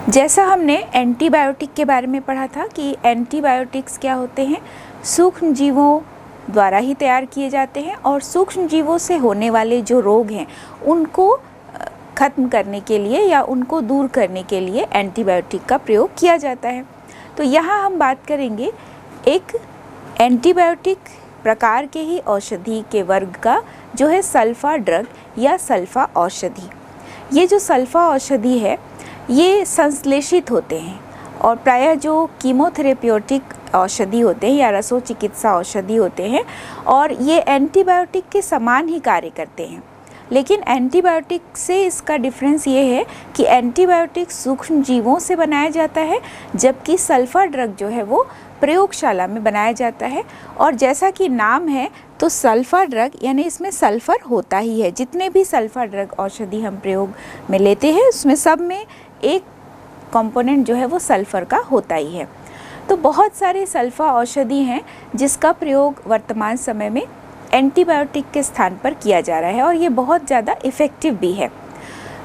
जैसा हमने एंटीबायोटिक के बारे में पढ़ा था कि एंटीबायोटिक्स क्या होते हैं, सूक्ष्म जीवों द्वारा ही तैयार किए जाते हैं और सूक्ष्म जीवों से होने वाले जो रोग हैं उनको ख़त्म करने के लिए या उनको दूर करने के लिए एंटीबायोटिक का प्रयोग किया जाता है। तो यहाँ हम बात करेंगे एक एंटीबायोटिक प्रकार के ही औषधि के वर्ग का, जो है सल्फा ड्रग या सल्फा औषधि। ये जो सल्फा औषधि है ये संश्लेषित होते हैं और प्रायः जो कीमोथेरेप्यूटिक औषधि होते हैं या रसो चिकित्सा औषधि होते हैं और ये एंटीबायोटिक के समान ही कार्य करते हैं। लेकिन एंटीबायोटिक से इसका डिफरेंस ये है कि एंटीबायोटिक सूक्ष्म जीवों से बनाया जाता है, जबकि सल्फा ड्रग जो है वो प्रयोगशाला में बनाया जाता है। और जैसा कि नाम है तो सल्फा ड्रग यानी इसमें सल्फ़र होता ही है। जितने भी सल्फा ड्रग औषधि हम प्रयोग में लेते हैं उसमें सब में एक कंपोनेंट जो है वो सल्फ़र का होता ही है। तो बहुत सारे सल्फा औषधि हैं जिसका प्रयोग वर्तमान समय में एंटीबायोटिक के स्थान पर किया जा रहा है और ये बहुत ज़्यादा इफ़ेक्टिव भी है।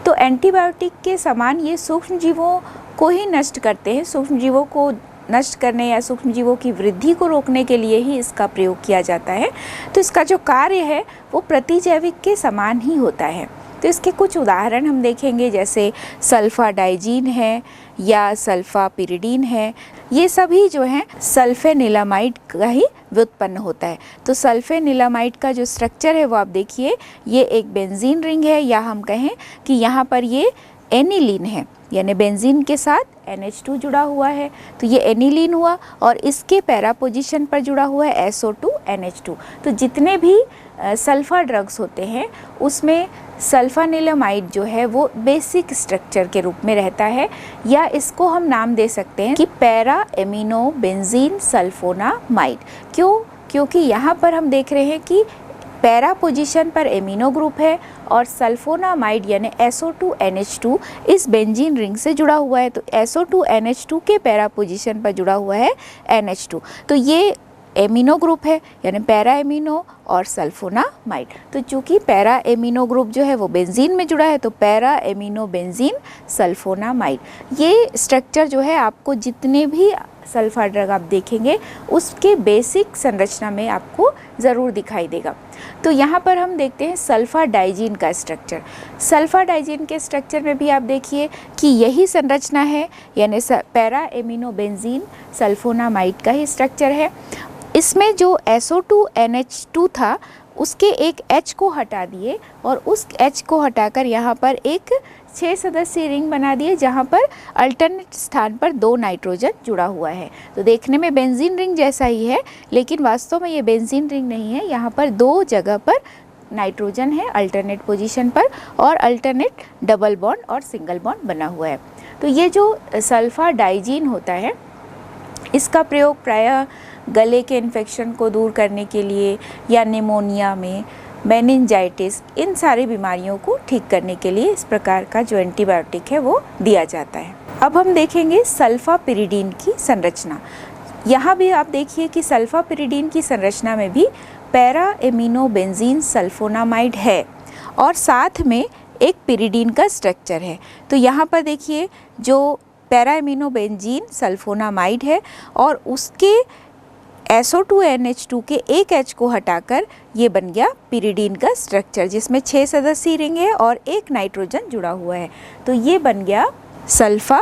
तो एंटीबायोटिक के समान ये सूक्ष्म जीवों को ही नष्ट करते हैं। सूक्ष्म जीवों को नष्ट करने या सूक्ष्म जीवों की वृद्धि को रोकने के लिए ही इसका प्रयोग किया जाता है। तो इसका जो कार्य है वो प्रतिजैविक के समान ही होता है। तो इसके कुछ उदाहरण हम देखेंगे, जैसे सल्फाडाइजीन है या सल्फापिरिडीन है। ये सभी जो हैं सल्फेनिलामाइड का ही व्युत्पन्न होता है। तो सल्फेनिलामाइड का जो स्ट्रक्चर है वो आप देखिए, ये एक बेंजीन रिंग है या हम कहें कि यहाँ पर ये एनिलीन है, यानी बेंजीन के साथ NH2 जुड़ा हुआ है तो ये एनिलीन हुआ और इसके पैरा पोजीशन पर जुड़ा हुआ है SO2 NH2। तो जितने भी सल्फा ड्रग्स होते हैं उसमें सल्फानिलामाइड जो है वो बेसिक स्ट्रक्चर के रूप में रहता है, या इसको हम नाम दे सकते हैं कि पैरा एमिनो बेंजीन सल्फोनामाइड। क्यों? क्योंकि यहाँ पर हम देख रहे हैं कि पैरा पोजीशन पर एमिनो ग्रुप है और सल्फोनामाइड यानी SO2 NH2 इस बेंजीन रिंग से जुड़ा हुआ है। तो SO2 NH2 के पैरा पोजीशन पर जुड़ा हुआ है NH2। तो ये एमिनो ग्रुप है यानी पैरा एमिनो और सल्फोनामाइड। तो चूँकि पैरा एमिनो ग्रुप जो है वो बेंजीन में जुड़ा है तो पैरा एमिनो बेंजीन सल्फोनामाइड। ये स्ट्रक्चर जो है आपको जितने भी सल्फा ड्रग आप देखेंगे उसके बेसिक संरचना में आपको ज़रूर दिखाई देगा। तो यहाँ पर हम देखते हैं सल्फाडाइजीन का स्ट्रक्चर। सल्फाडाइजीन के स्ट्रक्चर में भी आप देखिए कि यही संरचना है, यानी पैरा एमिनो बेंजीन सल्फोनामाइड का ही स्ट्रक्चर है। इसमें जो SO2 NH2 था उसके एक H को हटा दिए और उस H को हटाकर यहाँ पर एक 6 सदस्यीय रिंग बना दिए जहाँ पर अल्टरनेट स्थान पर 2 नाइट्रोजन जुड़ा हुआ है। तो देखने में बेंजीन रिंग जैसा ही है, लेकिन वास्तव में ये बेंजीन रिंग नहीं है। यहाँ पर 2 जगह पर नाइट्रोजन है अल्टरनेट पोजीशन पर और अल्टरनेट डबल बॉन्ड और सिंगल बॉन्ड बना हुआ है। तो ये जो सल्फाडाइजीन होता है इसका प्रयोग प्रायः गले के इन्फेक्शन को दूर करने के लिए या निमोनिया में, मेनिंजाइटिस, इन सारी बीमारियों को ठीक करने के लिए इस प्रकार का जो एंटीबायोटिक है वो दिया जाता है। अब हम देखेंगे सल्फापिरिडीन की संरचना। यहाँ भी आप देखिए कि सल्फापिरिडीन की संरचना में भी पैरा एमिनो बेंजीन सल्फोनामाइड है और साथ में एक पिरिडीन का स्ट्रक्चर है। तो यहाँ पर देखिए जो पैरा एमिनो बेंजीन सल्फोनामाइड है और उसके SO2 NH2 के एक H को हटाकर ये बन गया पिरिडीन का स्ट्रक्चर, जिसमें 6 सदस्यीय रिंग है और एक नाइट्रोजन जुड़ा हुआ है। तो ये बन गया सल्फा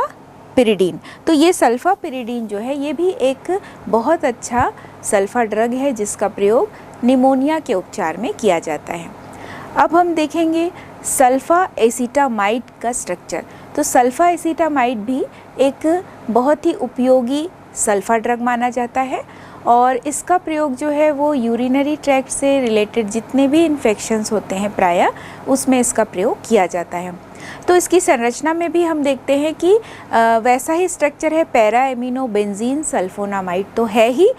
पिरिडीन। तो ये सल्फा पिरिडीन जो है ये भी एक बहुत अच्छा सल्फा ड्रग है जिसका प्रयोग निमोनिया के उपचार में किया जाता है। अब हम देखेंगे सल्फा एसिटामाइड का स्ट्रक्चर। तो सल्फा एसिटामाइड भी एक बहुत ही उपयोगी सल्फा ड्रग माना जाता है और इसका प्रयोग जो है वो यूरिनरी ट्रैक्ट से रिलेटेड जितने भी इन्फेक्शंस होते हैं प्रायः उसमें इसका प्रयोग किया जाता है। तो इसकी संरचना में भी हम देखते हैं कि वैसा ही स्ट्रक्चर है, पैरा एमिनो बेंजीन सल्फोनामाइड तो है ही,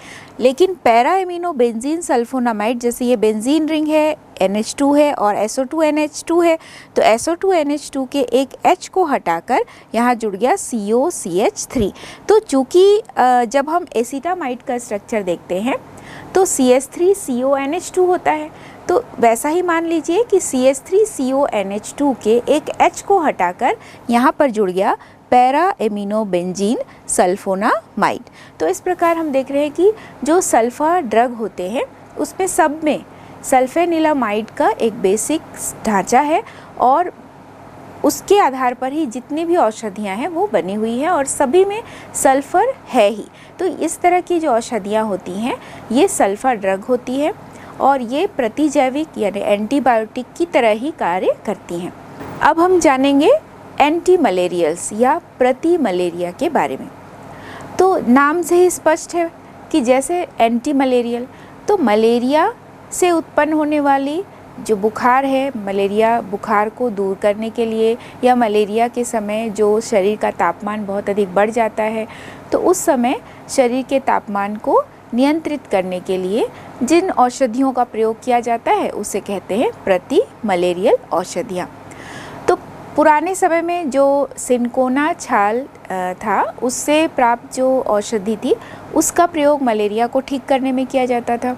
लेकिन पैरा एमिनो बेंजीन सल्फोनामाइड जैसे ये बेंजीन रिंग है, NH2 है और SO2 NH2 है। तो SO2 NH2 के एक H को हटाकर यहाँ जुड़ गया COCH3। तो चूँकि जब हम एसिटामाइड का स्ट्रक्चर देखते हैं तो CH3CONH2 होता है, तो वैसा ही मान लीजिए कि CH3CONH2 के एक H को हटाकर यहाँ पर जुड़ गया पैरा एमिनोबेंजीन सल्फोनामाइड। तो इस प्रकार हम देख रहे हैं कि जो सल्फर ड्रग होते हैं उसमें सब में सल्फेनिलामाइड का एक बेसिक ढांचा है और उसके आधार पर ही जितनी भी औषधियाँ हैं वो बनी हुई हैं और सभी में सल्फ़र है ही। तो इस तरह की जो औषधियाँ होती हैं ये सल्फ़र ड्रग होती है और ये प्रतिजैविक यानी एंटीबायोटिक की तरह ही कार्य करती हैं। अब हम जानेंगे एंटी मलेरियल्स या प्रति मलेरिया के बारे में। तो नाम से ही स्पष्ट है कि जैसे एंटी मलेरियल, तो मलेरिया से उत्पन्न होने वाली जो बुखार है, मलेरिया बुखार को दूर करने के लिए या मलेरिया के समय जो शरीर का तापमान बहुत अधिक बढ़ जाता है तो उस समय शरीर के तापमान को नियंत्रित करने के लिए जिन औषधियों का प्रयोग किया जाता है उसे कहते हैं प्रति मलेरियल औषधियाँ। तो पुराने समय में जो सिनकोना छाल था उससे प्राप्त जो औषधि थी उसका प्रयोग मलेरिया को ठीक करने में किया जाता था।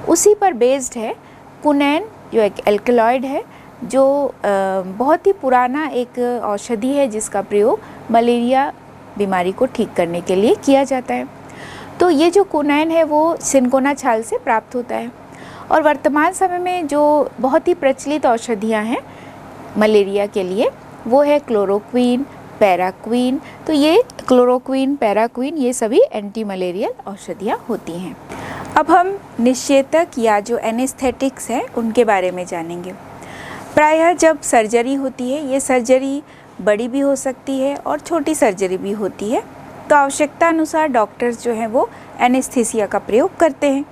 उसी पर बेस्ड है कुनैन, जो एक एल्कलॉइड है जो बहुत ही पुराना एक औषधि है जिसका प्रयोग मलेरिया बीमारी को ठीक करने के लिए किया जाता है। तो ये जो कुनैन है वो सिनकोना छाल से प्राप्त होता है और वर्तमान समय में जो बहुत ही प्रचलित औषधियाँ हैं मलेरिया के लिए वो है क्लोरोक्वीन, पैराक्वीन। तो ये क्लोरोक्वीन, पैराक्वीन ये सभी एंटी मलेरियल औषधियाँ होती हैं। अब हम निषेधक या जो एनेस्थेटिक्स हैं उनके बारे में जानेंगे। प्रायः जब सर्जरी होती है, ये सर्जरी बड़ी भी हो सकती है और छोटी सर्जरी भी होती है, तो आवश्यकता अनुसार डॉक्टर्स जो हैं वो एनेस्थीसिया का प्रयोग करते हैं।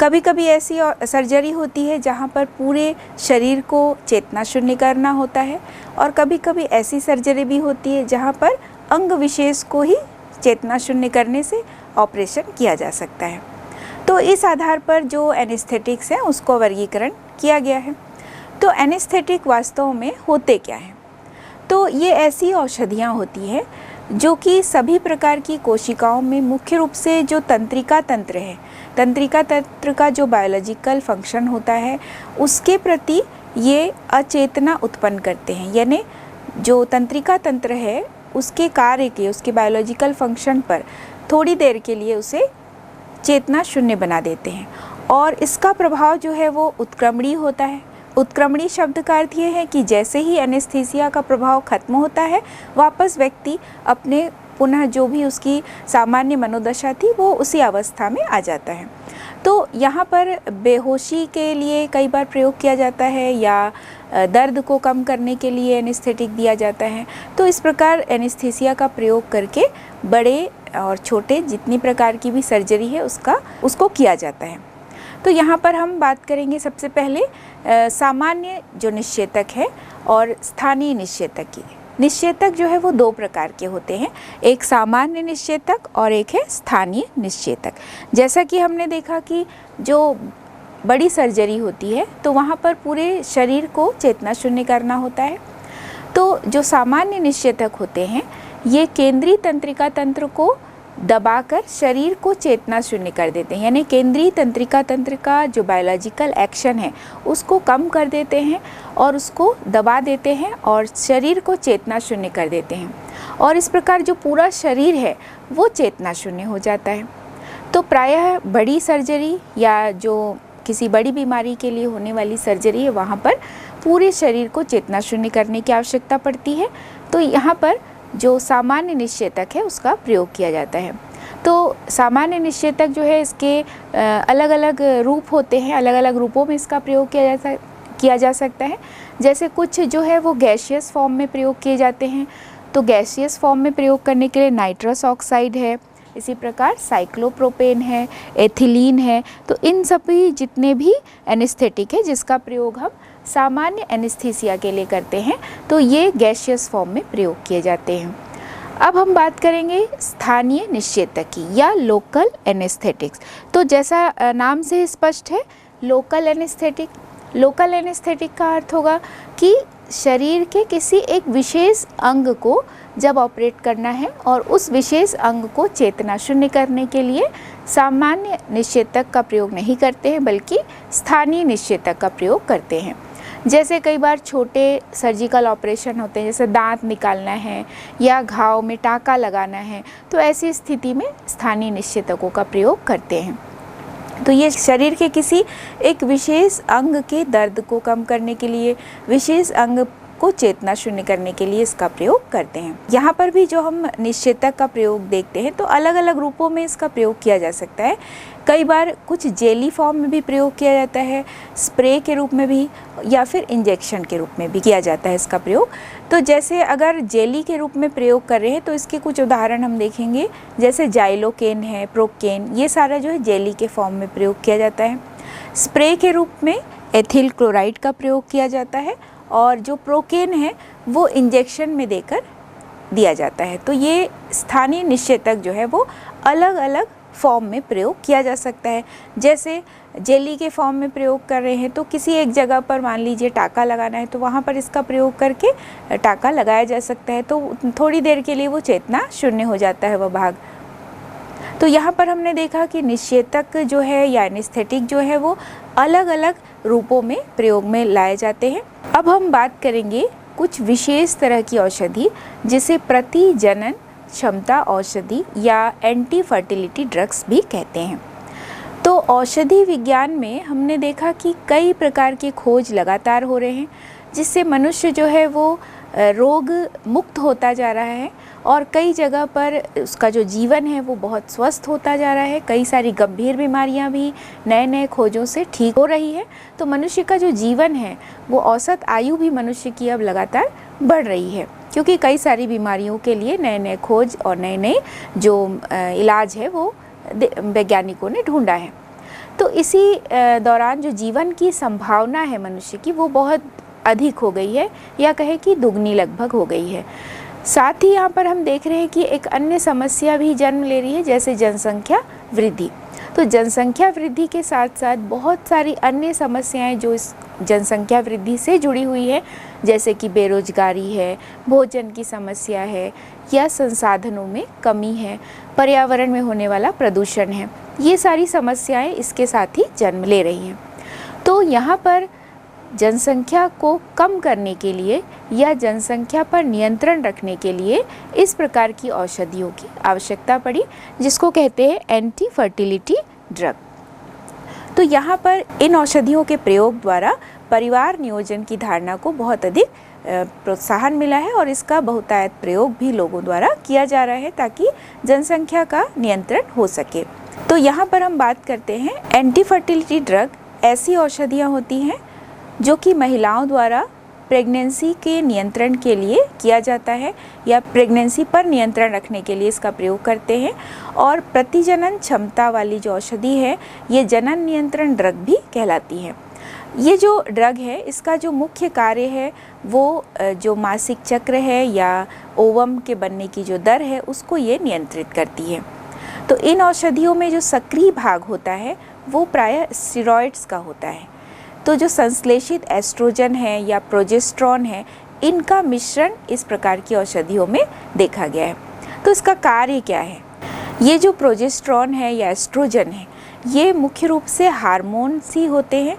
कभी कभी ऐसी सर्जरी होती है जहाँ पर पूरे शरीर को चेतना शून्य करना होता है और कभी कभी ऐसी सर्जरी भी होती है जहाँ पर अंग विशेष को ही चेतना शून्य करने से ऑपरेशन किया जा सकता है। तो इस आधार पर जो एनेस्थेटिक्स हैं उसको वर्गीकरण किया गया है। तो एनेस्थेटिक वास्तव में होते क्या हैं? तो ये ऐसी औषधियाँ होती हैं जो कि सभी प्रकार की कोशिकाओं में मुख्य रूप से जो तंत्रिका तंत्र है, तंत्रिका तंत्र का जो बायोलॉजिकल फंक्शन होता है उसके प्रति ये अचेतना उत्पन्न करते हैं। यानी जो तंत्रिका तंत्र है उसके कार्य के, उसके बायोलॉजिकल फंक्शन पर थोड़ी देर के लिए उसे चेतना शून्य बना देते हैं और इसका प्रभाव जो है वो उत्क्रमणी होता है। उत्क्रमणी शब्द का अर्थ ये है कि जैसे ही एनेस्थीसिया का प्रभाव खत्म होता है वापस व्यक्ति अपने पुनः जो भी उसकी सामान्य मनोदशा थी वो उसी अवस्था में आ जाता है। तो यहाँ पर बेहोशी के लिए कई बार प्रयोग किया जाता है या दर्द को कम करने के लिए एनेस्थेटिक दिया जाता है। तो इस प्रकार एनेस्थीसिया का प्रयोग करके बड़े और छोटे जितनी प्रकार की भी सर्जरी है उसको किया जाता है। तो यहाँ पर हम बात करेंगे सबसे पहले सामान्य जो निषेधक है और स्थानीय निषेधक की। निषेधक जो है वो दो प्रकार के होते हैं, एक सामान्य निषेधक और एक है स्थानीय निषेधक। जैसा कि हमने देखा कि जो बड़ी सर्जरी होती है तो वहाँ पर पूरे शरीर को चेतना शून्य करना होता है। तो जो सामान्य निषेधक होते हैं ये केंद्रीय तंत्रिका तंत्र को दबाकर शरीर को चेतना शून्य कर देते हैं, यानी केंद्रीय तंत्रिका तंत्र का जो बायोलॉजिकल एक्शन है उसको कम कर देते हैं और उसको दबा देते हैं और शरीर को चेतना शून्य कर देते हैं और इस प्रकार जो पूरा शरीर है वो चेतना शून्य हो जाता है। तो प्रायः बड़ी सर्जरी या जो किसी बड़ी बीमारी के लिए होने वाली सर्जरी है वहाँ पर पूरे शरीर को चेतना शून्य करने की आवश्यकता पड़ती है। तो यहाँ पर जो सामान्य निषेधक है उसका प्रयोग किया जाता है। तो सामान्य निषेधक जो है इसके अलग अलग रूप होते हैं, अलग अलग रूपों में इसका प्रयोग किया जा सकता है। जैसे कुछ जो है वो गैसियस फॉर्म में प्रयोग किए जाते हैं। तो गैसियस फॉर्म में प्रयोग करने के लिए नाइट्रस ऑक्साइड है, इसी प्रकार साइक्लोप्रोपेन है, एथिलीन है। तो इन सभी जितने भी एनेस्थेटिक है जिसका प्रयोग हम सामान्य एनेस्थीसिया के लिए करते हैं तो ये गैसियस फॉर्म में प्रयोग किए जाते हैं। अब हम बात करेंगे स्थानीय निषेधक की या लोकल एनेस्थेटिक्स। तो जैसा नाम से स्पष्ट है लोकल एनेस्थेटिक, लोकल एनेस्थेटिक का अर्थ होगा कि शरीर के किसी एक विशेष अंग को जब ऑपरेट करना है और उस विशेष अंग को चेतना शून्य करने के लिए सामान्य निषेधक का प्रयोग नहीं करते हैं बल्कि स्थानीय निषेधक का प्रयोग करते हैं। जैसे कई बार छोटे सर्जिकल ऑपरेशन होते हैं, जैसे दांत निकालना है या घाव में टाँका लगाना है, तो ऐसी स्थिति में स्थानीय निश्चेतकों का प्रयोग करते हैं। तो ये शरीर के किसी एक विशेष अंग के दर्द को कम करने के लिए, विशेष अंग को चेतना शून्य करने के लिए इसका प्रयोग करते हैं। यहाँ पर भी जो हम निश्चेतक का प्रयोग देखते हैं तो अलग अलग रूपों में इसका प्रयोग किया जा सकता है। कई बार कुछ जेली फॉर्म में भी प्रयोग किया जाता है, स्प्रे के रूप में भी, या फिर इंजेक्शन के रूप में भी किया जाता है इसका प्रयोग। तो जैसे अगर जेली के रूप में प्रयोग कर रहे हैं तो इसके कुछ उदाहरण हम देखेंगे, जैसे जाइलोकेन है, प्रोकेन, ये सारा जो है जेली के फॉर्म में प्रयोग किया जाता है। स्प्रे के रूप में एथिल क्लोराइड का प्रयोग किया जाता है, और जो प्रोकेन है वो इंजेक्शन में देकर दिया जाता है। तो ये स्थानीय निश्चेतक जो है वो अलग अलग फॉर्म में प्रयोग किया जा सकता है। जैसे जेली के फॉर्म में प्रयोग कर रहे हैं तो किसी एक जगह पर मान लीजिए टाँका लगाना है तो वहाँ पर इसका प्रयोग करके टाँका लगाया जा सकता है, तो थोड़ी देर के लिए वो चेतना शून्य हो जाता है वह भाग। तो यहाँ पर हमने देखा कि निश्चेतक जो है या एनेस्थेटिक जो है वो अलग अलग रूपों में प्रयोग में लाए जाते हैं। अब हम बात करेंगे कुछ विशेष तरह की औषधि जिसे प्रतिजनन क्षमता औषधि या एंटी फर्टिलिटी ड्रग्स भी कहते हैं। तो औषधि विज्ञान में हमने देखा कि कई प्रकार के खोज लगातार हो रहे हैं, जिससे मनुष्य जो है वो रोग मुक्त होता जा रहा है और कई जगह पर उसका जो जीवन है वो बहुत स्वस्थ होता जा रहा है। कई सारी गंभीर बीमारियां भी नए नए खोजों से ठीक हो रही है। तो मनुष्य का जो जीवन है वो औसत आयु भी मनुष्य की अब लगातार बढ़ रही है, क्योंकि कई सारी बीमारियों के लिए नए नए खोज और नए नए जो इलाज है वो वैज्ञानिकों ने ढूंढा है। तो इसी दौरान जो जीवन की संभावना है मनुष्य की वो बहुत अधिक हो गई है, या कहे कि दुगनी लगभग हो गई है। साथ ही यहाँ पर हम देख रहे हैं कि एक अन्य समस्या भी जन्म ले रही है, जैसे जनसंख्या वृद्धि। तो जनसंख्या वृद्धि के साथ साथ बहुत सारी अन्य समस्याएं जो इस जनसंख्या वृद्धि से जुड़ी हुई है, जैसे कि बेरोजगारी है, भोजन की समस्या है, या संसाधनों में कमी है, पर्यावरण में होने वाला प्रदूषण है, ये सारी समस्याएं इसके साथ ही जन्म ले रही हैं। तो यहाँ पर जनसंख्या को कम करने के लिए या जनसंख्या पर नियंत्रण रखने के लिए इस प्रकार की औषधियों की आवश्यकता पड़ी, जिसको कहते हैं एंटी फर्टिलिटी ड्रग। तो यहाँ पर इन औषधियों के प्रयोग द्वारा परिवार नियोजन की धारणा को बहुत अधिक प्रोत्साहन मिला है और इसका बहुतायत प्रयोग भी लोगों द्वारा किया जा रहा है ताकि जनसंख्या का नियंत्रण हो सके। तो यहाँ पर हम बात करते हैं एंटी फर्टिलिटी ड्रग ऐसी औषधियाँ होती हैं जो कि महिलाओं द्वारा प्रेगनेंसी के नियंत्रण के लिए किया जाता है या प्रेगनेंसी पर नियंत्रण रखने के लिए इसका प्रयोग करते हैं। और प्रतिजनन क्षमता वाली जो औषधि है ये जनन नियंत्रण ड्रग भी कहलाती है। ये जो ड्रग है इसका जो मुख्य कार्य है वो जो मासिक चक्र है या ओवम के बनने की जो दर है उसको ये नियंत्रित करती है। तो इन औषधियों में जो सक्रिय भाग होता है वो प्रायः स्टेरॉइड्स का होता है। तो जो संश्लेषित एस्ट्रोजन है या प्रोजेस्टेरॉन है इनका मिश्रण इस प्रकार की औषधियों में देखा गया है। तो इसका कार्य क्या है? ये जो प्रोजेस्टेरॉन है या एस्ट्रोजन है ये मुख्य रूप से हार्मोन्स ही होते हैं।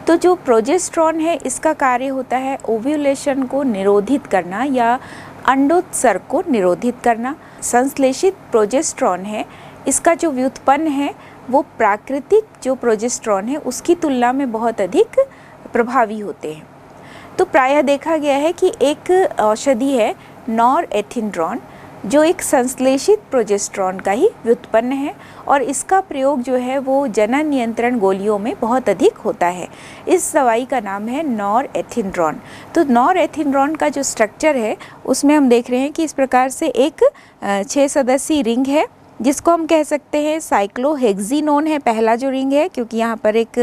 तो जो प्रोजेस्टेरॉन है इसका कार्य होता है ओव्यूलेशन को निरोधित करना या अंडोत्सर्ग को निरोधित करना। संश्लेषित प्रोजेस्टेरॉन है इसका जो व्युत्पन्न है वो प्राकृतिक जो प्रोजेस्टेरॉन है उसकी तुलना में बहुत अधिक प्रभावी होते हैं। तो प्रायः देखा गया है कि एक औषधि है नॉरएथिंड्रोन जो एक संश्लेषित प्रोजेस्टेरॉन का ही व्युत्पन्न है और इसका प्रयोग जो है वो जनन नियंत्रण गोलियों में बहुत अधिक होता है। इस दवाई का नाम है नॉरएथिंड्रोन। तो नॉरएथिंड्रोन का जो स्ट्रक्चर है उसमें हम देख रहे हैं कि इस प्रकार से एक 6 सदस्यीय रिंग है जिसको हम कह सकते हैं साइक्लोहेक्सिनोन है पहला जो रिंग है, क्योंकि यहाँ पर एक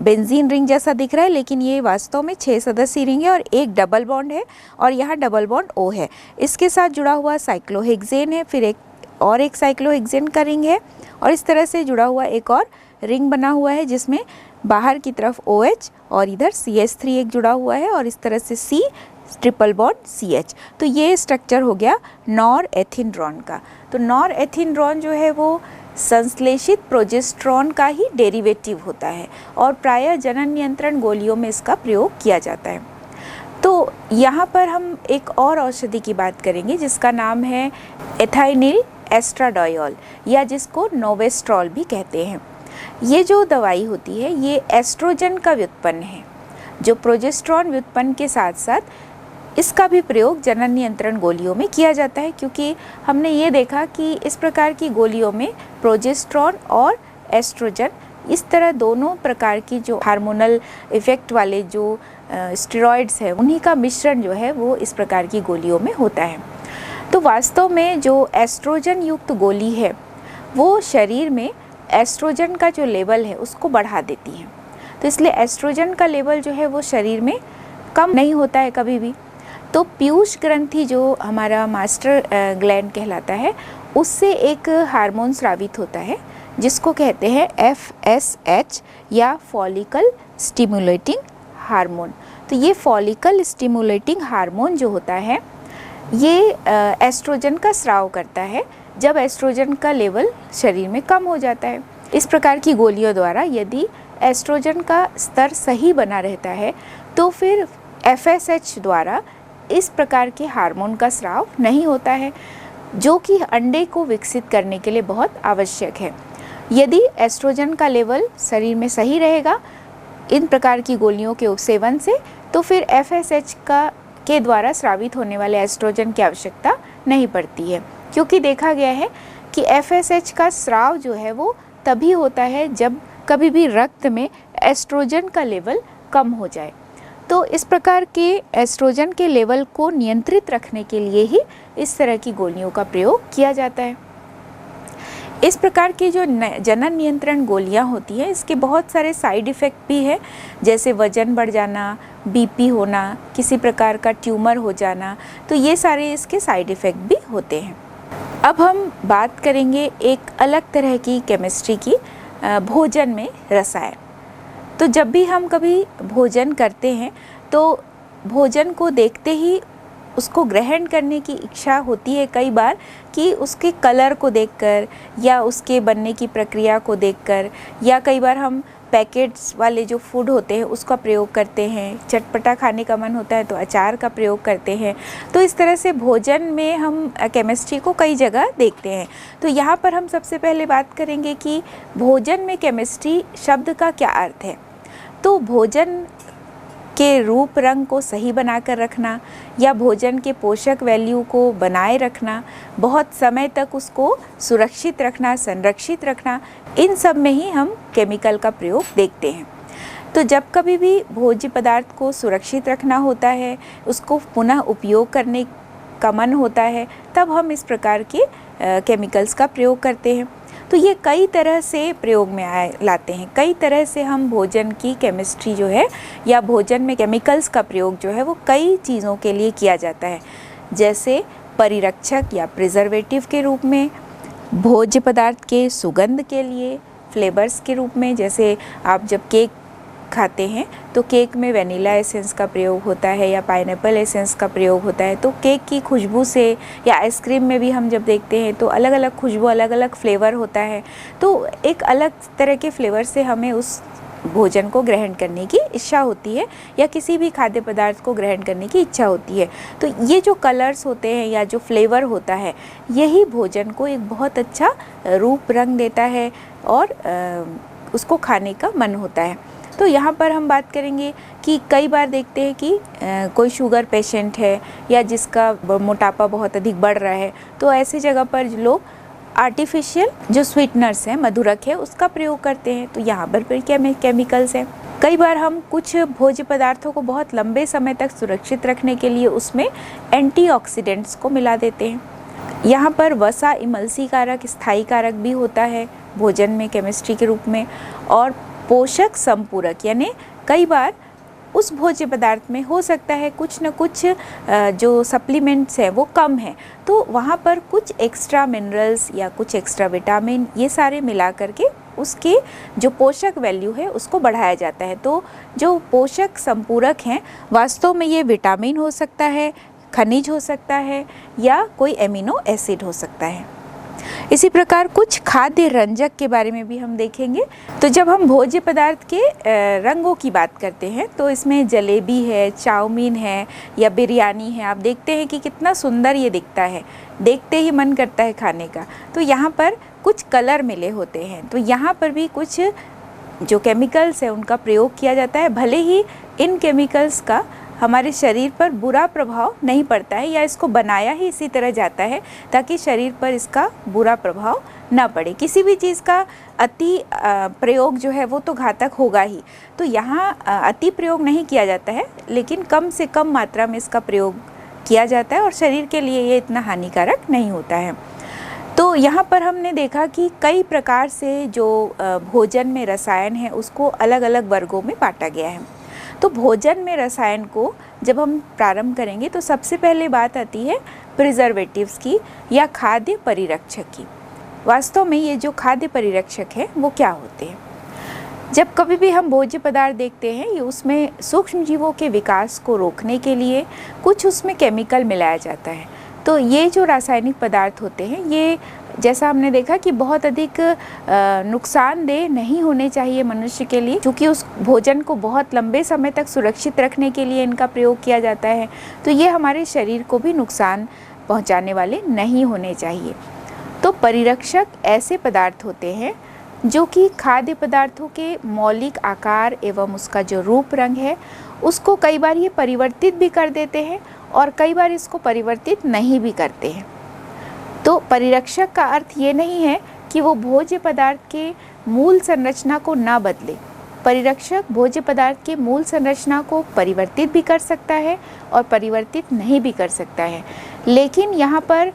बेंजीन रिंग जैसा दिख रहा है लेकिन ये वास्तव में 6 सदस्यीय रिंग है और एक डबल बॉन्ड है और यहाँ डबल बॉन्ड O है। इसके साथ जुड़ा हुआ साइक्लोहेक्सेन है, फिर एक साइक्लोहेक्सेन का रिंग है और इस तरह से जुड़ा हुआ एक और रिंग बना हुआ है जिसमें बाहर की तरफ OH और इधर CH3 एक जुड़ा हुआ है और इस तरह से C ट्रिपल बॉन्ड CH। तो ये स्ट्रक्चर हो गया नॉरएथिंड्रोन का। तो नॉरएथिंड्रोन जो है वो संश्लेषित प्रोजेस्टेरॉन का ही डेरिवेटिव होता है और प्रायः जनन नियंत्रण गोलियों में इसका प्रयोग किया जाता है। तो यहाँ पर हम एक और औषधि की बात करेंगे जिसका नाम है एथाइनिल एस्ट्राडायोल या जिसको नोवेस्ट्रॉल भी कहते हैं। ये जो दवाई होती है ये एस्ट्रोजन का व्युत्पन्न है, जो प्रोजेस्टेरॉन व्युत्पन्न के साथ साथ इसका भी प्रयोग जनन नियंत्रण गोलियों में किया जाता है, क्योंकि हमने ये देखा कि इस प्रकार की गोलियों में प्रोजेस्टेरॉन और एस्ट्रोजन इस तरह दोनों प्रकार की जो हार्मोनल इफ़ेक्ट वाले जो स्टेरॉइड्स है उन्हीं का मिश्रण जो है वो इस प्रकार की गोलियों में होता है। तो वास्तव में जो एस्ट्रोजन युक्त गोली है वो शरीर में एस्ट्रोजन का जो लेवल है उसको बढ़ा देती है। तो इसलिए एस्ट्रोजन का लेवल जो है वो शरीर में कम नहीं होता है कभी भी। तो पीयूष ग्रंथि जो हमारा मास्टर ग्लैंड कहलाता है उससे एक हार्मोन स्रावित होता है जिसको कहते हैं FSH या फॉलिकल स्टिमुलेटिंग हार्मोन। तो ये फॉलिकल स्टिमुलेटिंग हार्मोन जो होता है ये एस्ट्रोजन का स्राव करता है जब एस्ट्रोजन का लेवल शरीर में कम हो जाता है। इस प्रकार की गोलियों द्वारा यदि एस्ट्रोजन का स्तर सही बना रहता है तो फिर FSH द्वारा इस प्रकार के हार्मोन का स्राव नहीं होता है, जो कि अंडे को विकसित करने के लिए बहुत आवश्यक है। यदि एस्ट्रोजन का लेवल शरीर में सही रहेगा इन प्रकार की गोलियों के सेवन से, तो फिर FSH के द्वारा स्रावित होने वाले एस्ट्रोजन की आवश्यकता नहीं पड़ती है, क्योंकि देखा गया है कि FSH का स्राव जो है वो तभी होता है जब कभी भी रक्त में एस्ट्रोजन का लेवल कम हो जाए। तो इस प्रकार के एस्ट्रोजन के लेवल को नियंत्रित रखने के लिए ही इस तरह की गोलियों का प्रयोग किया जाता है। इस प्रकार की जो जनन नियंत्रण गोलियां होती हैं इसके बहुत सारे साइड इफ़ेक्ट भी है, जैसे वज़न बढ़ जाना, BP होना, किसी प्रकार का ट्यूमर हो जाना, तो ये सारे इसके साइड इफ़ेक्ट भी होते हैं। अब हम बात करेंगे एक अलग तरह की केमिस्ट्री की, भोजन में रसायन। तो जब भी हम कभी भोजन करते हैं तो भोजन को देखते ही उसको ग्रहण करने की इच्छा होती है कई बार कि उसके कलर को देखकर या उसके बनने की प्रक्रिया को देखकर, या कई बार हम पैकेट्स वाले जो फूड होते हैं उसका प्रयोग करते हैं, चटपटा खाने का मन होता है तो अचार का प्रयोग करते हैं। तो इस तरह से भोजन में हम केमिस्ट्री को कई जगह देखते हैं। तो यहाँ पर हम सबसे पहले बात करेंगे कि भोजन में केमिस्ट्री शब्द का क्या अर्थ है। तो भोजन के रूप रंग को सही बनाकर रखना या भोजन के पोषक वैल्यू को बनाए रखना, बहुत समय तक उसको सुरक्षित रखना, संरक्षित रखना, इन सब में ही हम केमिकल का प्रयोग देखते हैं। तो जब कभी भी भोज्य पदार्थ को सुरक्षित रखना होता है, उसको पुनः उपयोग करने का मन होता है, तब हम इस प्रकार के केमिकल्स का प्रयोग करते हैं। तो ये कई तरह से प्रयोग में लाते हैं, कई तरह से हम भोजन की केमिस्ट्री जो है या भोजन में केमिकल्स का प्रयोग जो है वो कई चीज़ों के लिए किया जाता है, जैसे परिरक्षक या प्रिजर्वेटिव के रूप में, भोज्य पदार्थ के सुगंध के लिए, फ्लेवर्स के रूप में, जैसे आप जब केक खाते हैं तो केक में वनीला एसेंस का प्रयोग होता है या पाइनएप्पल एसेंस का प्रयोग होता है। तो केक की खुशबू से, या आइसक्रीम में भी हम जब देखते हैं तो अलग अलग खुशबू, अलग अलग फ्लेवर होता है। तो एक अलग तरह के फ्लेवर से हमें उस भोजन को ग्रहण करने की इच्छा होती है या किसी भी खाद्य पदार्थ को ग्रहण करने की इच्छा होती है। तो ये जो कलर्स होते हैं या जो फ्लेवर होता है यही भोजन को एक बहुत अच्छा रूप रंग देता है और उसको खाने का मन होता है। तो यहाँ पर हम बात करेंगे कि कई बार देखते हैं कि कोई शुगर पेशेंट है या जिसका मोटापा बहुत अधिक बढ़ रहा है, तो ऐसी जगह पर लोग आर्टिफिशियल जो स्वीटनर्स हैं, मधुरक है, उसका प्रयोग करते हैं। तो यहाँ पर फिर केमिकल्स हैं। कई बार हम कुछ भोज्य पदार्थों को बहुत लंबे समय तक सुरक्षित रखने के लिए उसमें एंटीऑक्सीडेंट्स को मिला देते हैं। यहाँ पर वसा इमल्सी कारक, स्थायी कारक भी होता है भोजन में केमिस्ट्री के रूप में, और पोषक संपूरक, यानी कई बार उस भोज्य पदार्थ में हो सकता है कुछ न कुछ जो सप्लीमेंट्स हैं वो कम है, तो वहाँ पर कुछ एक्स्ट्रा मिनरल्स या कुछ एक्स्ट्रा विटामिन ये सारे मिला करके उसके जो पोषक वैल्यू है उसको बढ़ाया जाता है। तो जो पोषक संपूरक हैं वास्तव में ये विटामिन हो सकता है, खनिज हो सकता है, या कोई एमिनो एसिड हो सकता है। इसी प्रकार कुछ खाद्य रंजक के बारे में भी हम देखेंगे। तो जब हम भोज्य पदार्थ के रंगों की बात करते हैं तो इसमें जलेबी है, चाउमीन है या बिरयानी है, आप देखते हैं कि कितना सुंदर ये दिखता है, देखते ही मन करता है खाने का। तो यहाँ पर कुछ कलर मिले होते हैं, तो यहाँ पर भी कुछ जो केमिकल्स है उनका प्रयोग किया जाता है। भले ही इन केमिकल्स का हमारे शरीर पर बुरा प्रभाव नहीं पड़ता है, या इसको बनाया ही इसी तरह जाता है ताकि शरीर पर इसका बुरा प्रभाव ना पड़े। किसी भी चीज़ का अति प्रयोग जो है वो तो घातक होगा ही, तो यहाँ अति प्रयोग नहीं किया जाता है, लेकिन कम से कम मात्रा में इसका प्रयोग किया जाता है और शरीर के लिए ये इतना हानिकारक नहीं होता है। तो यहाँ पर हमने देखा कि कई प्रकार से जो भोजन में रसायन है उसको अलग अलग वर्गों में बांटा गया है। तो भोजन में रसायन को जब हम प्रारंभ करेंगे तो सबसे पहले बात आती है प्रिजर्वेटिव्स की या खाद्य परिरक्षक की। वास्तव में ये जो खाद्य परिरक्षक है वो क्या होते हैं? जब कभी भी हम भोज्य पदार्थ देखते हैं, ये उसमें सूक्ष्म जीवों के विकास को रोकने के लिए कुछ उसमें केमिकल मिलाया जाता है। तो ये जो रासायनिक पदार्थ होते हैं, ये जैसा हमने देखा कि बहुत अधिक नुकसानदेह नहीं होने चाहिए मनुष्य के लिए, क्योंकि उस भोजन को बहुत लंबे समय तक सुरक्षित रखने के लिए इनका प्रयोग किया जाता है। तो ये हमारे शरीर को भी नुकसान पहुंचाने वाले नहीं होने चाहिए। तो परिरक्षक ऐसे पदार्थ होते हैं जो कि खाद्य पदार्थों के मौलिक आकार एवं उसका जो रूप रंग है उसको कई बार ये परिवर्तित भी कर देते हैं और कई बार इसको परिवर्तित नहीं भी करते हैं। तो परिरक्षक का अर्थ ये नहीं है कि वो भोज्य पदार्थ के मूल संरचना को ना बदले। परिरक्षक भोज्य पदार्थ के मूल संरचना को परिवर्तित भी कर सकता है और परिवर्तित नहीं भी कर सकता है, लेकिन यहाँ पर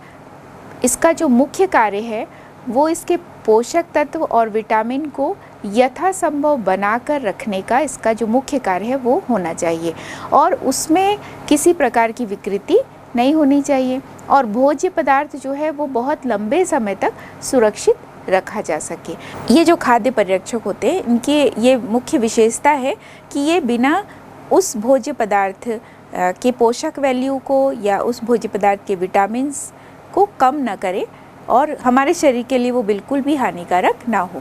इसका जो मुख्य कार्य है वो इसके पोषक तत्व और विटामिन को यथासंभव बनाकर रखने का इसका जो मुख्य कार्य है वो होना चाहिए, और उसमें किसी प्रकार की विकृति नहीं होनी चाहिए, और भोज्य पदार्थ जो है वो बहुत लंबे समय तक सुरक्षित रखा जा सके। ये जो खाद्य परिरक्षक होते हैं इनकी ये मुख्य विशेषता है कि ये बिना उस भोज्य पदार्थ के पोषक वैल्यू को या उस भोज्य पदार्थ के विटामिन्स को कम न करे और हमारे शरीर के लिए वो बिल्कुल भी हानिकारक ना हो।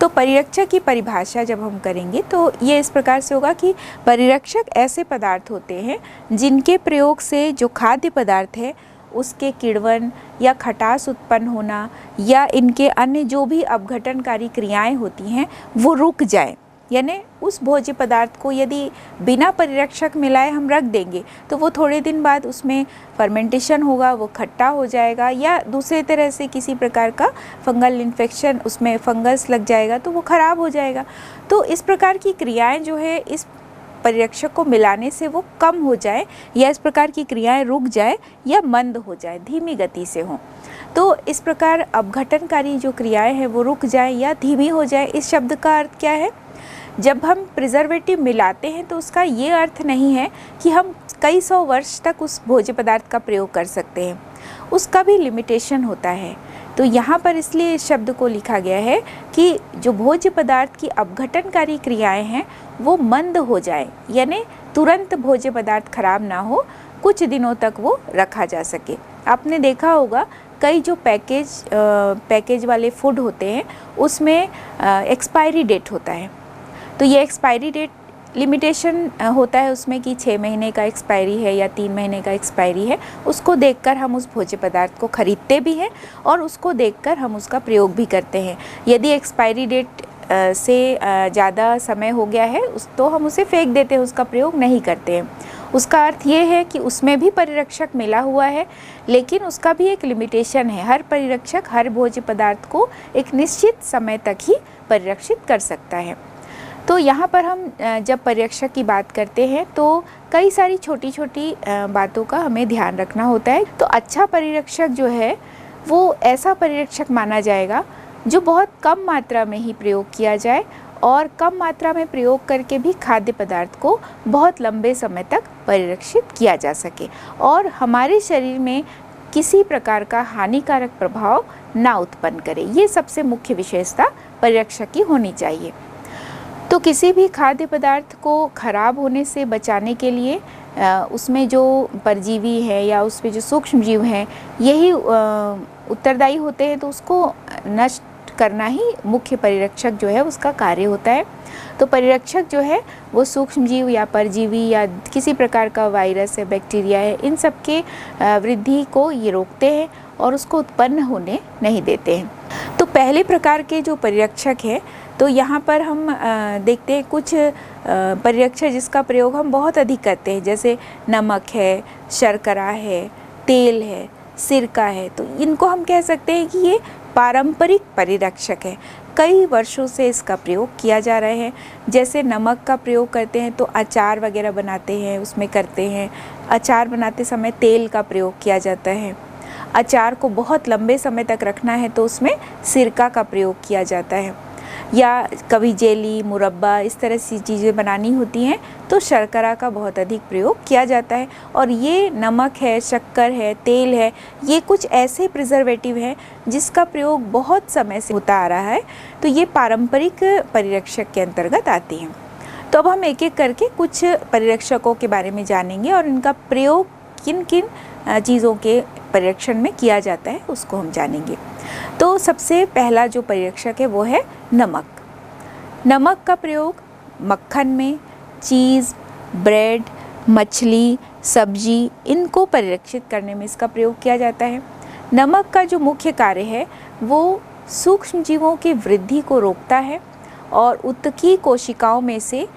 तो परिरक्षक की परिभाषा जब हम करेंगे तो ये इस प्रकार से होगा कि परिरक्षक ऐसे पदार्थ होते हैं जिनके प्रयोग से जो खाद्य पदार्थ है उसके किण्वन या खटास उत्पन्न होना या इनके अन्य जो भी अपघटनकारी क्रियाएं होती हैं वो रुक जाएं। यानी उस भोज्य पदार्थ को यदि बिना परिरक्षक मिलाए हम रख देंगे तो वो थोड़े दिन बाद उसमें फर्मेंटेशन होगा, वो खट्टा हो जाएगा या दूसरे तरह से किसी प्रकार का फंगल इन्फेक्शन, उसमें फंगस लग जाएगा तो वो ख़राब हो जाएगा। तो इस प्रकार की क्रियाएं जो है इस परिरक्षक को मिलाने से वो कम हो जाए या इस प्रकार की क्रियाएं रुक जाए या मंद हो जाए, धीमी गति से हों। तो इस प्रकार अपघटनकारी जो क्रियाएं हैं वो रुक जाए या धीमी हो जाए। इस शब्द का अर्थ क्या है? जब हम प्रिजर्वेटिव मिलाते हैं तो उसका ये अर्थ नहीं है कि हम कई सौ वर्ष तक उस भोज्य पदार्थ का प्रयोग कर सकते हैं, उसका भी लिमिटेशन होता है। तो यहाँ पर इसलिए इस शब्द को लिखा गया है कि जो भोज्य पदार्थ की अपघटनकारी क्रियाएं हैं वो मंद हो जाए, यानी तुरंत भोज्य पदार्थ खराब ना हो, कुछ दिनों तक वो रखा जा सके। आपने देखा होगा कई जो पैकेज वाले फूड होते हैं उसमें एक्सपायरी डेट होता है। तो ये एक्सपायरी डेट लिमिटेशन होता है उसमें कि 6 महीने का एक्सपायरी है या 3 महीने का एक्सपायरी है। उसको देखकर हम उस भोज्य पदार्थ को खरीदते भी हैं और उसको देखकर हम उसका प्रयोग भी करते हैं। यदि एक्सपायरी डेट से ज़्यादा समय हो गया है तो हम उसे फेंक देते हैं, उसका प्रयोग नहीं करते हैं। उसका अर्थ ये है कि उसमें भी परिरक्षक मिला हुआ है, लेकिन उसका भी एक लिमिटेशन है। हर परिरक्षक हर भोज्य पदार्थ को एक निश्चित समय तक ही परिरक्षित कर सकता है। तो यहाँ पर हम जब परिरक्षक की बात करते हैं तो कई सारी छोटी छोटी बातों का हमें ध्यान रखना होता है। तो अच्छा परिरक्षक जो है वो ऐसा परिरक्षक माना जाएगा जो बहुत कम मात्रा में ही प्रयोग किया जाए और कम मात्रा में प्रयोग करके भी खाद्य पदार्थ को बहुत लंबे समय तक परिरक्षित किया जा सके और हमारे शरीर में किसी प्रकार का हानिकारक प्रभाव ना उत्पन्न करे। ये सबसे मुख्य विशेषता परिरक्षक की होनी चाहिए। तो किसी भी खाद्य पदार्थ को खराब होने से बचाने के लिए उसमें जो परजीवी है या उसमें जो सूक्ष्म जीव हैं यही उत्तरदायी होते हैं, तो उसको नष्ट करना ही मुख्य परिरक्षक जो है उसका कार्य होता है। तो परिरक्षक जो है वो सूक्ष्मजीव या परजीवी या किसी प्रकार का वायरस है, बैक्टीरिया है, इन सब के वृद्धि को ये रोकते हैं और उसको उत्पन्न होने नहीं देते हैं। तो पहले प्रकार के जो परिरक्षक है, तो यहाँ पर हम देखते हैं कुछ परिरक्षक जिसका प्रयोग हम बहुत अधिक करते हैं, जैसे नमक है, शर्करा है, तेल है, सिरका है। तो इनको हम कह सकते हैं कि ये पारंपरिक परिरक्षक है, कई वर्षों से इसका प्रयोग किया जा रहा है। जैसे नमक का प्रयोग करते हैं तो अचार वगैरह बनाते हैं, उसमें करते हैं। अचार बनाते समय तेल का प्रयोग किया जाता है। अचार को बहुत लंबे समय तक रखना है तो उसमें सिरका का प्रयोग किया जाता है। या कभी जेली, मुरब्बा, इस तरह की चीज़ें बनानी होती हैं तो शर्करा का बहुत अधिक प्रयोग किया जाता है। और ये नमक है, शक्कर है, तेल है, ये कुछ ऐसे प्रिजर्वेटिव हैं जिसका प्रयोग बहुत समय से होता आ रहा है, तो ये पारंपरिक परिरक्षक के अंतर्गत आते हैं। तो अब हम एक एक करके कुछ परिरक्षकों के बारे में जानेंगे और इनका प्रयोग किन किन चीज़ों के परिरक्षण में किया जाता है उसको हम जानेंगे। तो सबसे पहला जो परिरक्षक है वो है नमक। नमक का प्रयोग मक्खन में, चीज़, ब्रेड, मछली, सब्जी, इनको परिरक्षित करने में इसका प्रयोग किया जाता है। नमक का जो मुख्य कार्य है वो सूक्ष्म जीवों की वृद्धि को रोकता है और उत्तकी कोशिकाओं में से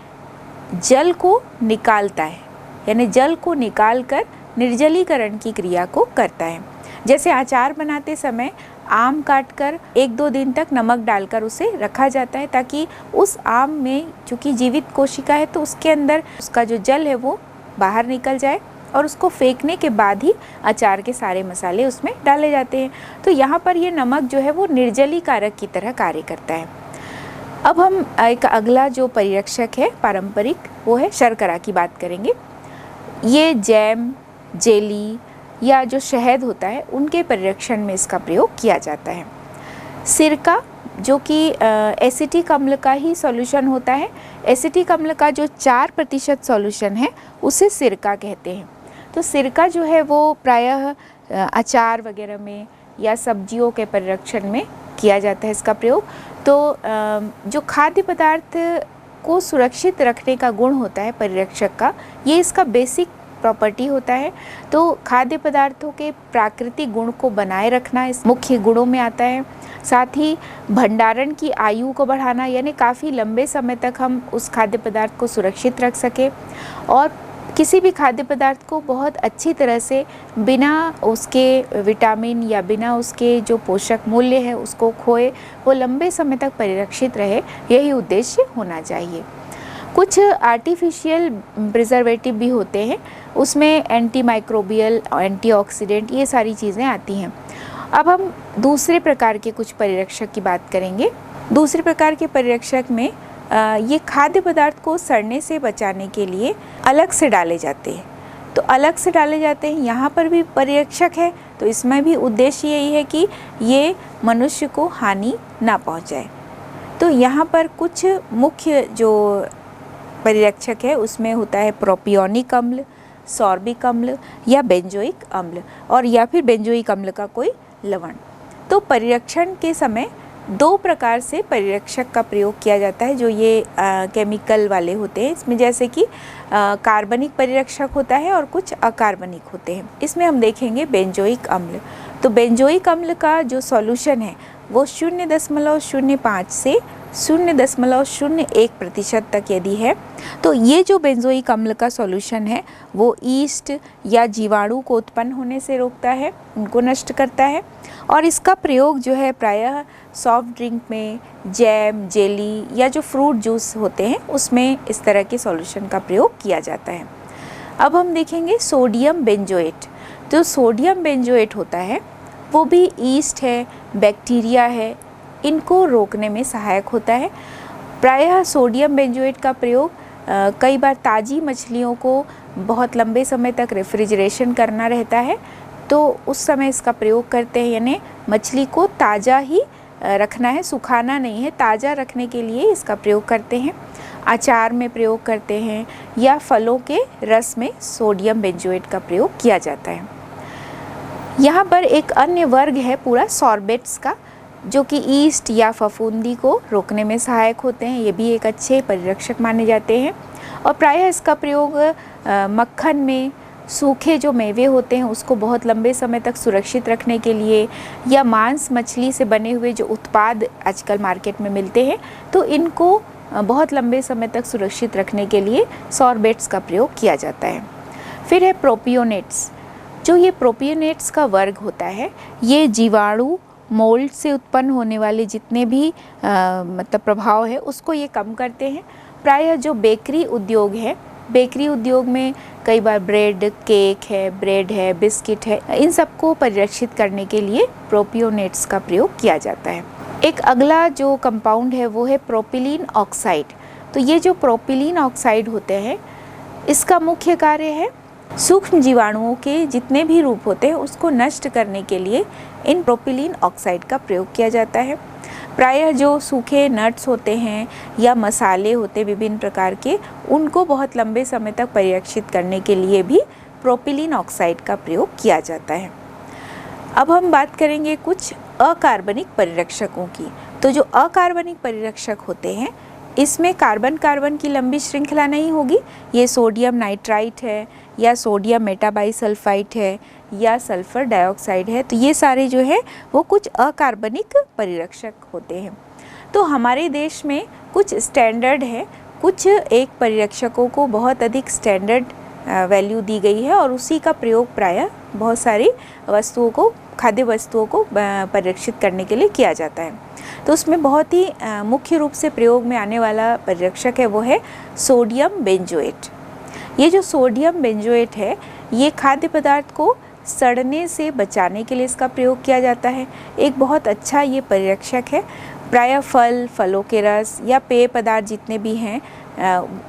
जल को निकालता है, यानी जल को निकालकर निर्जलीकरण की क्रिया को करता है। जैसे अचार बनाते समय आम काटकर 1-2 दिन तक नमक डालकर उसे रखा जाता है ताकि उस आम में, चूँकि जीवित कोशिका है तो उसके अंदर उसका जो जल है वो बाहर निकल जाए, और उसको फेंकने के बाद ही अचार के सारे मसाले उसमें डाले जाते हैं। तो यहाँ पर ये नमक जो है वो निर्जलीकारक की तरह कार्य करता है। अब हम एक अगला जो परिरक्षक है पारंपरिक, वो है शर्करा की बात करेंगे। ये जैम, जेली या जो शहद होता है उनके परिरक्षण में इसका प्रयोग किया जाता है। सिरका जो कि एसिटिक अम्ल का ही सॉल्यूशन होता है, एसिटिक अम्ल का जो 4% सॉल्यूशन है उसे सिरका कहते हैं। तो सिरका जो है वो प्रायः अचार वगैरह में या सब्जियों के परिरक्षण में किया जाता है इसका प्रयोग। तो जो खाद्य पदार्थ को सुरक्षित रखने का गुण होता है परिरक्षक का, ये इसका बेसिक प्रॉपर्टी होता है। तो खाद्य पदार्थों के प्राकृतिक गुण को बनाए रखना इस मुख्य गुणों में आता है। साथ ही भंडारण की आयु को बढ़ाना, यानी काफ़ी लंबे समय तक हम उस खाद्य पदार्थ को सुरक्षित रख सके, और किसी भी खाद्य पदार्थ को बहुत अच्छी तरह से बिना उसके विटामिन या बिना उसके जो पोषक मूल्य है उसको खोए, वो लंबे समय तक परिरक्षित रहे, यही उद्देश्य होना चाहिए। कुछ आर्टिफिशियल प्रिजर्वेटिव भी होते हैं, उसमें एंटी माइक्रोबियल, एंटीऑक्सीडेंट, ये सारी चीज़ें आती हैं। अब हम दूसरे प्रकार के कुछ परिरक्षक की बात करेंगे। दूसरे प्रकार के परिरक्षक में ये खाद्य पदार्थ को सड़ने से बचाने के लिए अलग से डाले जाते हैं। तो अलग से डाले जाते हैं, यहाँ पर भी परिरक्षक है, तो इसमें भी उद्देश्य यही है कि ये मनुष्य को हानि ना पहुँचाए। तो यहाँ पर कुछ मुख्य जो परिरक्षक है उसमें होता है प्रोपियोनिक अम्ल, सॉर्बिक अम्ल या बेंजोइक अम्ल, और या फिर बेंजोइक अम्ल का कोई लवण। तो परिरक्षण के समय 2 प्रकार से परिरक्षक का प्रयोग किया जाता है जो ये केमिकल वाले होते हैं। इसमें जैसे कि कार्बनिक परिरक्षक होता है और कुछ अकार्बनिक होते हैं। इसमें हम देखेंगे बेंजोइक अम्ल। तो बेंजोइक अम्ल का जो सॉल्यूशन है वो 0.05 से 0.01% तक यदि है, तो ये जो बेंजोइक अम्ल का सॉल्यूशन है वो ईस्ट या जीवाणु को उत्पन्न होने से रोकता है, उनको नष्ट करता है। और इसका प्रयोग जो है प्रायः सॉफ्ट ड्रिंक में, जैम, जेली या जो फ्रूट जूस होते हैं उसमें इस तरह के सॉल्यूशन का प्रयोग किया जाता है। अब हम देखेंगे सोडियम बेंजोएट। जो सोडियम बेंजोएट होता है वो भी ईस्ट है, बैक्टीरिया है, इनको रोकने में सहायक होता है। प्रायः सोडियम बेंजोएट का प्रयोग कई बार ताज़ी मछलियों को बहुत लंबे समय तक रेफ्रिजरेशन करना रहता है, तो उस समय इसका प्रयोग करते हैं, यानी मछली को ताज़ा ही रखना है, सुखाना नहीं है, ताज़ा रखने के लिए इसका प्रयोग करते हैं। अचार में प्रयोग करते हैं या फलों के रस में सोडियम बेंजोएट का प्रयोग किया जाता है। यहाँ पर एक अन्य वर्ग है पूरा सॉर्बेट्स का, जो कि ईस्ट या फफूंदी को रोकने में सहायक होते हैं। ये भी एक अच्छे परिरक्षक माने जाते हैं और प्रायः इसका प्रयोग मक्खन में, सूखे जो मेवे होते हैं उसको बहुत लंबे समय तक सुरक्षित रखने के लिए, या मांस मछली से बने हुए जो उत्पाद आजकल मार्केट में मिलते हैं तो इनको बहुत लंबे समय तक सुरक्षित रखने के लिए सॉर्बेट्स का प्रयोग किया जाता है। फिर है प्रोपियोनेट्स। जो ये प्रोपियोनेट्स का वर्ग होता है, ये जीवाणु मोल्ड से उत्पन्न होने वाले जितने भी मतलब प्रभाव है उसको ये कम करते हैं। प्रायः जो बेकरी उद्योग है, बेकरी उद्योग में कई बार ब्रेड, केक है, ब्रेड है, बिस्किट है, इन सबको परिरक्षित करने के लिए प्रोपियोनेट्स का प्रयोग किया जाता है। एक अगला जो कंपाउंड है वो है प्रोपिलीन ऑक्साइड। तो ये जो प्रोपिलीन ऑक्साइड होते हैं इसका मुख्य कार्य है सूक्ष्म जीवाणुओं के जितने भी रूप होते हैं उसको नष्ट करने के लिए इन प्रोपिलीन ऑक्साइड का प्रयोग किया जाता है। प्रायः जो सूखे नट्स होते हैं या मसाले होते हैं विभिन्न प्रकार के, उनको बहुत लंबे समय तक परिरक्षित करने के लिए भी प्रोपिलीन ऑक्साइड का प्रयोग किया जाता है। अब हम बात करेंगे कुछ अकार्बनिक परिरक्षकों की। तो जो अकार्बनिक परिरक्षक होते हैं इसमें कार्बन कार्बन की लंबी श्रृंखला नहीं होगी। ये सोडियम नाइट्राइट है या सोडियम मेटाबाइसल्फाइड है या सल्फर डाइऑक्साइड है। तो ये सारे जो है वो कुछ अकार्बनिक परिरक्षक होते हैं। तो हमारे देश में कुछ स्टैंडर्ड है, कुछ एक परिरक्षकों को बहुत अधिक स्टैंडर्ड वैल्यू दी गई है और उसी का प्रयोग प्रायः बहुत सारी वस्तुओं को, खाद्य वस्तुओं को परिरक्षित करने के लिए किया जाता है। तो उसमें बहुत ही मुख्य रूप से प्रयोग में आने वाला परिरक्षक है वो है सोडियम बेंजोएट। ये जो सोडियम बेंजोएट है ये खाद्य पदार्थ को सड़ने से बचाने के लिए इसका प्रयोग किया जाता है। एक बहुत अच्छा ये परिरक्षक है। प्रायः फलों के रस या पेय पदार्थ जितने भी हैं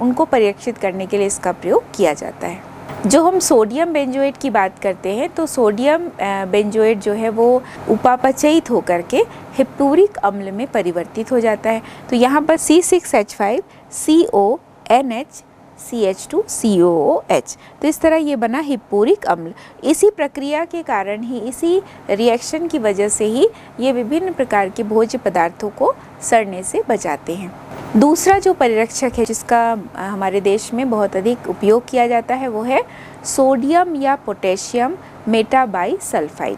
उनको परिरक्षित करने के लिए इसका प्रयोग किया जाता है। जो हम सोडियम बेंजोएट की बात करते हैं तो सोडियम बेंजोएट जो है वो उपापचयित होकर के हिप्टूरिक अम्ल में परिवर्तित हो जाता है। तो यहाँ पर C6H5CONH तो इस तरह ये बना हिप्पूरिक अम्ल। इसी प्रक्रिया के कारण ही, इसी रिएक्शन की वजह से ही ये विभिन्न प्रकार के भोज्य पदार्थों को सड़ने से बचाते हैं। दूसरा जो परिरक्षक है जिसका हमारे देश में बहुत अधिक उपयोग किया जाता है वो है सोडियम या पोटेशियम मेटाबाइसल्फाइड।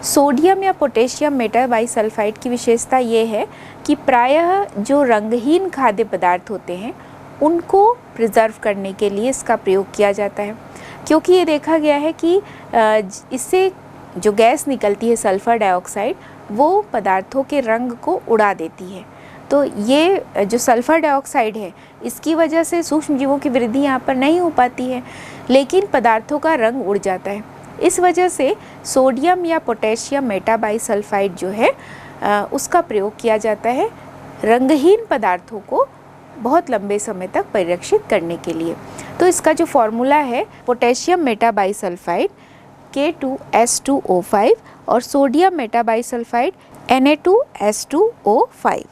सोडियम या पोटेशियम मेटाबाइसल्फाइड की विशेषता ये है कि प्रायः जो रंगहीन खाद्य पदार्थ होते हैं उनको प्रिजर्व करने के लिए इसका प्रयोग किया जाता है, क्योंकि ये देखा गया है कि इससे जो गैस निकलती है सल्फर डाइऑक्साइड वो पदार्थों के रंग को उड़ा देती है। तो ये जो सल्फर डाइऑक्साइड है इसकी वजह से सूक्ष्म जीवों की वृद्धि यहाँ पर नहीं हो पाती है, लेकिन पदार्थों का रंग उड़ जाता है। इस वजह से सोडियम या पोटेशियम मेटाबाइसल्फाइड जो है उसका प्रयोग किया जाता है रंगहीन पदार्थों को बहुत लंबे समय तक परिरक्षित करने के लिए। तो इसका जो फॉर्मूला है पोटेशियम मेटाबाइसल्फाइड K2S2O5 और सोडियम मेटाबाइसल्फाइड Na2S2O5।